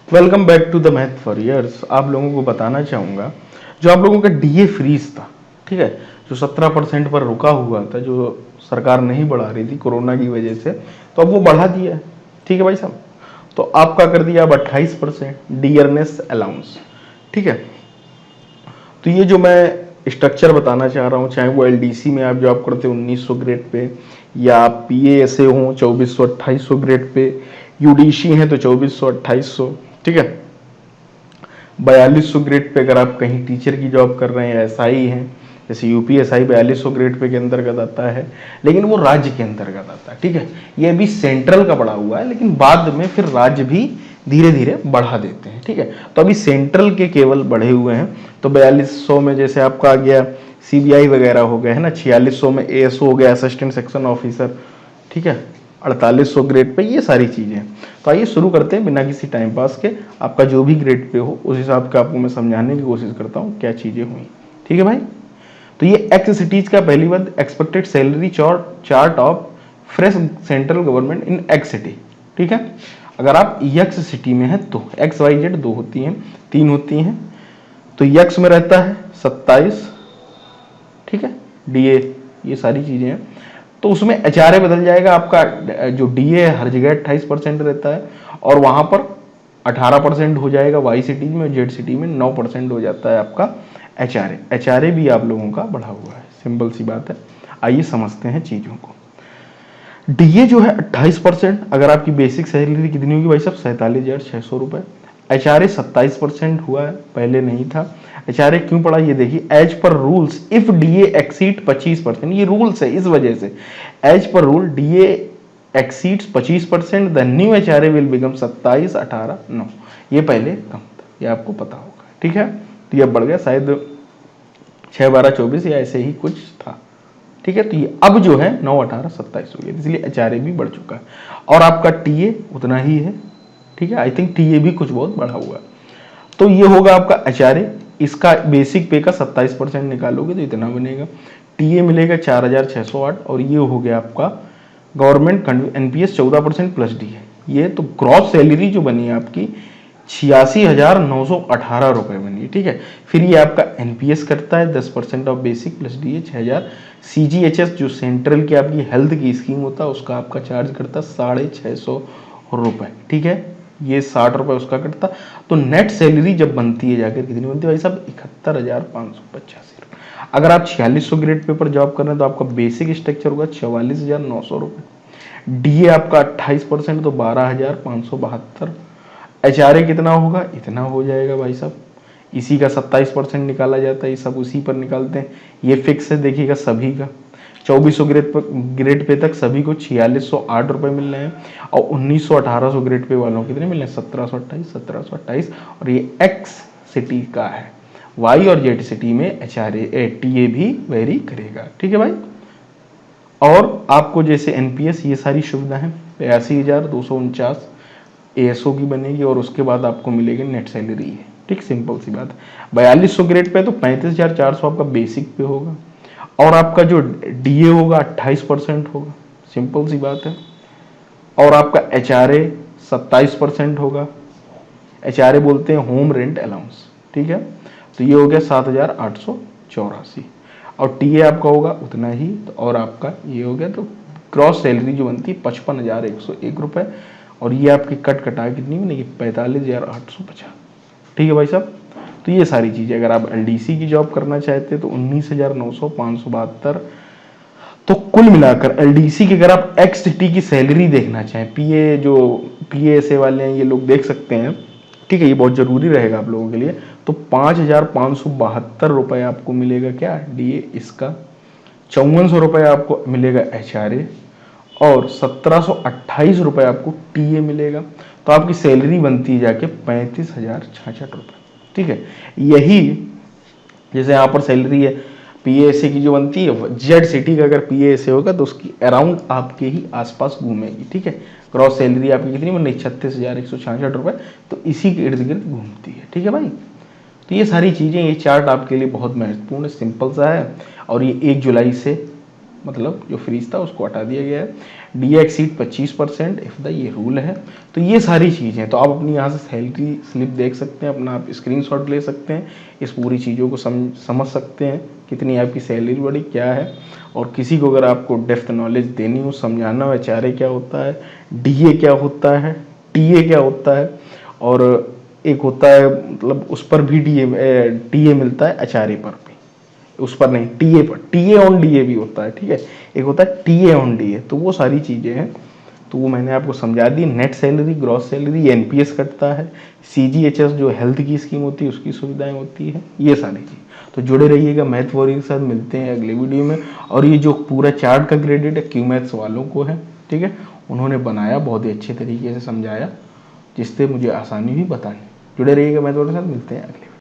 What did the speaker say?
Welcome back to the math for years. आप लोगों को बताना चाहूँगा, जो आप लोगों का डीए फ्रीज था, ठीक है, जो 17% पर रुका हुआ था, जो सरकार नहीं बढ़ा रही थी कोरोना की वजह से, तो अब वो बढ़ा दिया है। ठीक है भाई साहब, तो आपका कर दिया अब 28% डियरनेस अलाउंस। ठीक है, तो ये जो मैं स्ट्रक्चर बताना चाह रहा हूँ, चाहे वो एलडीसी में आप जॉब करते हो 1900 ग्रेड पे, या पीएएसए हो 2400 ग्रेड पे, यूडीसी हैं तो 2400 ठीक है, 4200 ग्रेड पे अगर आप कहीं टीचर की जॉब कर रहे हैं, एसआई हैं, जैसे यूपीएसआई 4200 ग्रेड पे के अंतर्गत आता है, लेकिन वो राज्य के अंतर्गत आता है। ठीक है, ये अभी सेंट्रल का बढ़ा हुआ है, लेकिन बाद में फिर राज्य भी धीरे धीरे बढ़ा देते हैं। ठीक है, तो अभी सेंट्रल के केवल बढ़े हुए हैं। तो 4200 में जैसे आपका आ गया सीबीआई वगैरह हो गया है ना, 4600 में एएसओ हो गया, असिस्टेंट सेक्शन ऑफिसर। ठीक है, 4800 ग्रेड पे ये सारी चीजें। तो आइए शुरू करते हैं बिना किसी टाइम पास के। आपका जो भी ग्रेड पे हो उस हिसाब का आपको मैं समझाने की कोशिश करता हूँ क्या चीजें हुई। ठीक है भाई, तो ये एक्स सिटीज का पहली बात, expected salary chart of fresh central government in x city. ठीक है, अगर आप यक्स सिटी में है तो एक्स वाई जेड दो होती हैं, तीन होती हैं। तो यक्स में रहता है 27, ठीक है, डीए, ये सारी चीजें हैं। तो उसमें एचआरए बदल जाएगा आपका, जो डीए है हर जगह 28% रहता है, और वहां पर 18% हो जाएगा वाई सिटी में, जेड सिटी में 9% हो जाता है आपका एचआरए। एचआरए भी आप लोगों का बढ़ा हुआ है, सिंपल सी बात है। आइए समझते हैं चीजों को। डीए जो है 28%, अगर आपकी बेसिक सैलरी कितनी होगी भाई साहब, 47,600 रुपए। एचआरए 27% हुआ है, पहले नहीं था। एचआरए क्यों पड़ा ये देखिए, as per rules if DA exceed 25%, ये रूल्स है इस वजह से। As per rule DA exceeds 25%, the new HRA will become 27, 18, 9। ये पहले कम था, ये आपको पता होगा। ठीक है, तो ये बढ़ गया शायद 6, 12, 24 या ऐसे ही कुछ था। ठीक है, तो ये अब जो है 9, 18, 27 हो गया, इसलिए एचआरए भी बढ़ चुका है। और आपका टीए उतना ही है। ठीक है, आई थिंक टीए भी कुछ बहुत बढ़ा हुआ है। तो ये होगा आपका एचआरए, इसका बेसिक पे का 27% निकालोगे तो इतना बनेगा। टीए मिलेगा 4608, और ये हो गया आपका गवर्नमेंट एनपीएस 14% प्लस डीए। ये तो ग्रॉस सैलरी जो बनी है आपकी 86,918 रुपए बनी है। ठीक है, फिर ये आपका एनपीएस करता है 10% of basic plus DA 6000। CGHS जो सेंट्रल की आपकी हेल्थ की स्कीम होता है उसका आपका चार्ज करता 650 रुपए। ठीक है, ये 60 रुपए उसका कटता। तो नेट सैलरी जब बनती है जाकर कितनी बनती है भाई साहब, 71,585 रुपए। अगर आप 4600 ग्रेड पे पर जॉब कर रहे हैं तो आपका बेसिक स्ट्रक्चर होगा 44,900 रुपए। डीए आपका 28%, तो 12,572। एचआरए कितना होगा, इतना हो जाएगा भाई साहब। इसी का 27% निकाला जाता है, ये सब उसी पर निकालते हैं। ये फिक्स है देखिएगा सभी का। 2400 ग्रेड पे तक सभी को 4608 रुपए मिल रहे हैं, और 1900 1800 ग्रेड पे वालों को कितने मिल रहे हैं, 1728। और ये एक्स सिटी का है। वाई और जेड सिटी में एचआरए टीए भी वेरी करेगा। ठीक है भाई, और आपको जैसे एनपीएस ये सारी सुविधा है, 82,249 एएसओ की बनेगी, और उसके बाद आपको मिलेगी नेट सैलरी है। ठीक, सिंपल सी बात है। 4200 ग्रेड पे तो 35,400 आपका बेसिक पे होगा, और आपका जो डीए होगा 28% होगा, सिंपल सी बात है। और आपका एचआरए 27% होगा। एचआरए बोलते हैं होम रेंट अलाउंस। ठीक है, तो ये हो गया 7,884, और टीए आपका होगा उतना ही। और आपका ये हो गया, तो क्रॉस सैलरी जो बनती है 55,101 रुपए, और ये आपकी कट कटा कितनी बनेगी, 45,850। ठीक है भाई साहब, तो ये सारी चीजें। अगर आप एलडीसी की जॉब करना चाहते हैं तो 19,900, 572। तो कुल मिलाकर एलडीसी की अगर आप एक्स सिटी की सैलरी देखना चाहें, पीए जो पीएएसए वाले हैं ये लोग देख सकते हैं। ठीक है, ये बहुत जरूरी रहेगा आप लोगों के लिए। तो 5,572 रुपए आपको मिलेगा क्या, डीए इसका। 5400 रुपए आपको मिलेगा एचआरए, और 1728 रुपए आपको टीए मिलेगा। तो आपकी सैलरी बनती है जाके 35,066 रुपए। ठीक है, यही जैसे यहाँ पर सैलरी है पीएएसए की जो बनती है, जेड सिटी का अगर पीएएसए होगा तो उसकी अराउंड आपके ही आसपास घूमेगी। ठीक है, क्रॉस सैलरी आपकी कितनी बनी, 36,166 रुपए। तो इसी के इर्द गिर्द घूमती है। ठीक है भाई, तो ये सारी चीजें, ये चार्ट आपके लिए बहुत महत्वपूर्ण, सिंपल सा है, और ये 1 जुलाई से मतलब जो फ्रीज था उसको हटा दिया गया है। डी एक्सीड 25% इफ द ये रूल है। तो ये सारी चीज़ें, तो आप अपनी यहाँ से सैलरी स्लिप देख सकते हैं, अपना आप स्क्रीनशॉट ले सकते हैं, इस पूरी चीज़ों को समझ सकते हैं कितनी आपकी सैलरी बढ़ी क्या है। और किसी को अगर आपको डेप्थ नॉलेज देनी हो, समझाना हो एचआरए क्या होता है, डीए क्या होता है, टीए क्या होता है, और एक होता है मतलब उस पर भी टीए मिलता है, एचआरए पर भी, उस पर नहीं, टीए पर, टीए ऑन डीए भी होता है, ठीक है। एक होता है टीए ऑन डीए, तो वो सारी चीज़ें हैं, तो वो मैंने आपको समझा दी। Net salary, gross salary, NPS कटता है, सीजीएचएस जो हेल्थ की स्कीम होती है उसकी सुविधाएं होती है, ये सारी चीज़। तो जुड़े रहिएगा मैथ वॉरियर के साथ, मिलते हैं अगले वीडियो में। और ये जो पूरा चार्ट का क्रेडिट है क्यू मैथ्स वालों को है, ठीक है, उन्होंने बनाया, बहुत ही अच्छे तरीके से समझाया, जिससे मुझे आसानी हुई बतानी। जुड़े रहिएगा मैथ वॉरियर के साथ, मिलते हैं अगले